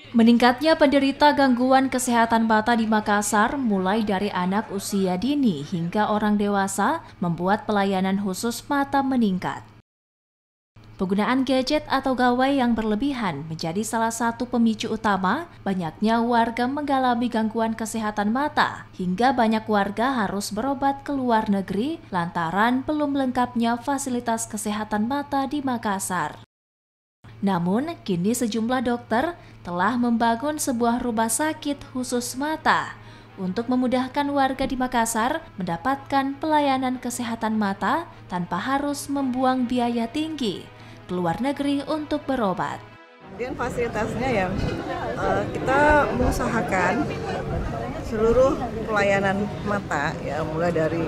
Meningkatnya penderita gangguan kesehatan mata di Makassar mulai dari anak usia dini hingga orang dewasa membuat pelayanan khusus mata meningkat. Penggunaan gadget atau gawai yang berlebihan menjadi salah satu pemicu utama banyaknya warga mengalami gangguan kesehatan mata, hingga banyak warga harus berobat ke luar negeri lantaran belum lengkapnya fasilitas kesehatan mata di Makassar. Namun, kini sejumlah dokter telah membangun sebuah rumah sakit khusus mata untuk memudahkan warga di Makassar mendapatkan pelayanan kesehatan mata tanpa harus membuang biaya tinggi ke luar negeri untuk berobat. Kemudian fasilitasnya ya, kita mengusahakan seluruh pelayanan mata ya, mulai dari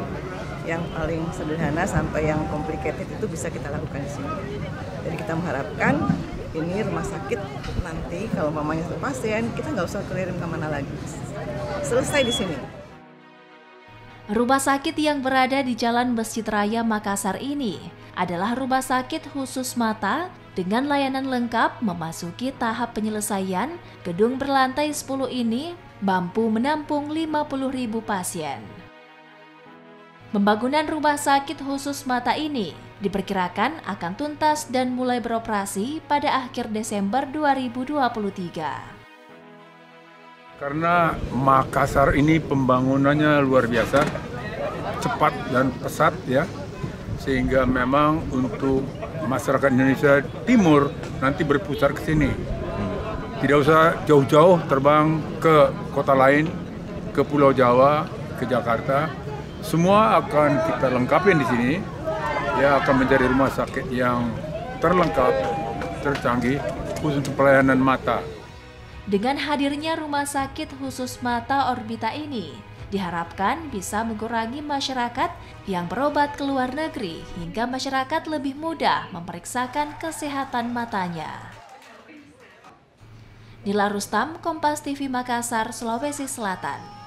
yang paling sederhana sampai yang complicated itu bisa kita lakukan di sini. Jadi kita mengharapkan ini rumah sakit nanti kalau mamanya pasien kita nggak usah kirim kemana lagi, selesai di sini. Rumah sakit yang berada di Jalan Masjid Raya Makassar ini adalah rumah sakit khusus mata dengan layanan lengkap memasuki tahap penyelesaian. Gedung berlantai 10 ini mampu menampung 50.000 pasien. Pembangunan rumah sakit khusus mata ini diperkirakan akan tuntas dan mulai beroperasi pada akhir Desember 2023. Karena Makassar ini pembangunannya luar biasa, cepat dan pesat ya, sehingga memang untuk masyarakat Indonesia Timur nanti berpusat ke sini. Tidak usah jauh-jauh terbang ke kota lain, ke Pulau Jawa, ke Jakarta. Semua akan kita lengkapin di sini. Ya, akan menjadi rumah sakit yang terlengkap, tercanggih, khusus untuk pelayanan mata. Dengan hadirnya rumah sakit khusus mata Orbita ini, diharapkan bisa mengurangi masyarakat yang berobat ke luar negeri hingga masyarakat lebih mudah memeriksakan kesehatan matanya. Nila Rustam, Kompas TV Makassar, Sulawesi Selatan.